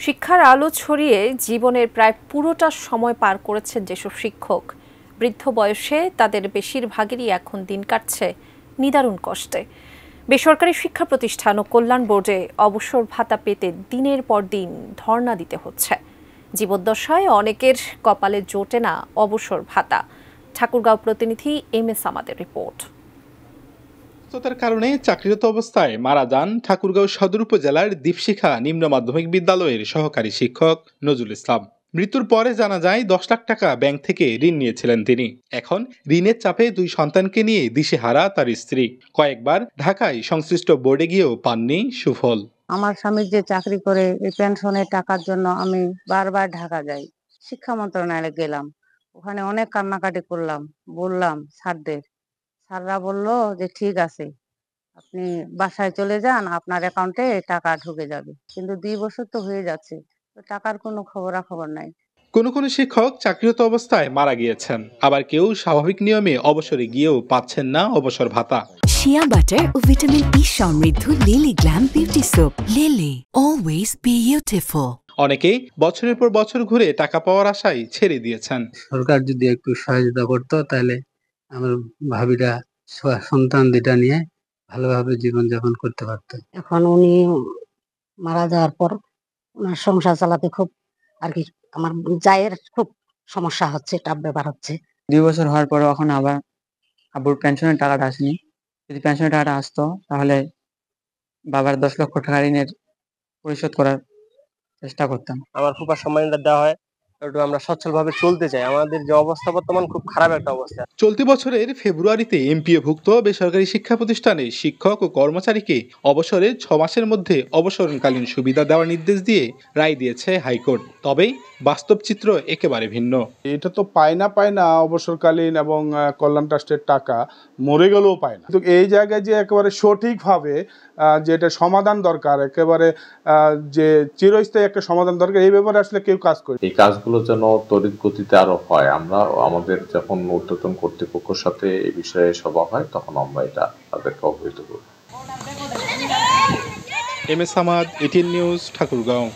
শিক্ষার আলো ছড়িয়ে জীবনের প্রায় পুরোটা সময় পার করেছেন যেসব শিক্ষক, বৃদ্ধ বয়সে তাদের বেশিরভাগেরই এখন দিন কাটছে নিদারুণ কষ্টে। বেসরকারি শিক্ষা প্রতিষ্ঠান ও কল্যাণ বোর্ডে অবসর ভাতা পেতে দিনের পর দিন ধর্ণা দিতে হচ্ছে। জীবদ্দশায় অনেকের কপালে জোটে না অবসর ভাতা। ঠাকুরগাঁও প্রতিনিধি MS আমাদের রিপোর্ট। অসুস্থতার কারণে চাকরিরত অবস্থায় মারা যান ঠাকুরগাঁও সদর উপজেলার দীপশিখা নিম্ন মাধ্যমিক বিদ্যালয়ের সহকারী শিক্ষক নজরুল ইসলাম। মৃত্যুর পরে জানা যায় 10 লাখ টাকা ব্যাংক থেকে ঋণ নিয়েছিলেন তিনি। এখন ঋণের চাপে 2 সন্তানকে নিয়ে দিশেহারা তার স্ত্রী। কয়েকবার ঢাকায় সংশ্লিষ্ট বোর্ডে গিয়েও পাননি সুফল। আমার স্বামী যে চাকরি করে এই পেনশনের টাকার জন্য আমি বারবার ঢাকা যাই, শিক্ষা মন্ত্রণালয়ে গেলাম, ওখানে অনেক কান্নাকাটি করলাম, বললাম স্যারদের। স্যাররা বললো যে ঠিক আছে, আপনি বাসায় চলে যান, আপনার অ্যাকাউন্টে টাকা ঢুকে যাবে। কিন্তু 2 বছর তো হয়ে যাচ্ছে, তো টাকার কোনো খবরাখবর নাই। কোনো শিক্ষক চাকরিরত অবস্থায় মারা গিয়েছেন, আবার কেউ স্বাভাবিক নিয়মে অবসরে গিয়েও পাচ্ছেন না অবসর ভাতা। শিয়া বাটার ও ভিটামিন ই সমৃদ্ধ lily glam beauty soap. Lily, always beautiful. অনেকেই বছরের পর বছর ঘুরে টাকা পাওয়ার আশায় ছেড়ে দিয়েছেন। সরকার যদি একটু সহযোগিতা করতো তাহলে আমার ভাবিরা সন্তান দুটা নিয়ে ভালোভাবে জীবনযাপন করতে পারতো। এখন উনি মারা যাওয়ার পর ওনার সংসার চালাতে খুব আর কি আমার জায়ের খুব সমস্যা হচ্ছে, টাপ ব্যাপার হচ্ছে। 2 বছর হওয়ার পর এখন আবার আব্বুর পেনশনের টাকাটা আসেনি। যদি পেনশনের টাকাটা আসতো তাহলে বাবার 10 লক্ষ টাকা ঋণের পরিশোধ করার চেষ্টা করতাম। আমার ফুফার সম্মানটা দেওয়া হয়, একটু আমরা সচ্ছলভাবে চলতে চাই। আমাদের যে অবস্থা বর্তমান খুব খারাপ একটা অবস্থা। চলতি বছরের ফেব্রুয়ারিতে এমপিওভুক্ত বেসরকারি শিক্ষা প্রতিষ্ঠানে শিক্ষক ও কর্মচারীকে অবসরের 6 মাসের মধ্যে অবসরকালীন সুবিধা দেওয়ার নির্দেশ দিয়ে রায় দিয়েছে হাইকোর্ট। তবে বাস্তব চিত্র একেবারে ভিন্ন। এটা তো পায় না অবসরকালীন এবং কল্যাণ ট্রাস্টের টাকা মরে গেলেও পায় না। কিন্তু এই জায়গায় যে একেবারে সঠিকভাবে যেটা সমাধান দরকার, একেবারে যে চিরস্থায়ী একটা সমাধান দরকার, এই ব্যাপারে আসলে কেউ কাজ করে। এই কাজগুলো যেন তড়িৎ গতিতে আরো হয়। আমরা আমাদের যখন ঊর্ধ্বতন কর্তৃপক্ষের সাথে এই বিষয়ে সভা হয় তখন আমরা এটা তাদেরকে অবহিত করব। MS আমাদ, ATN news, Thakurgaon.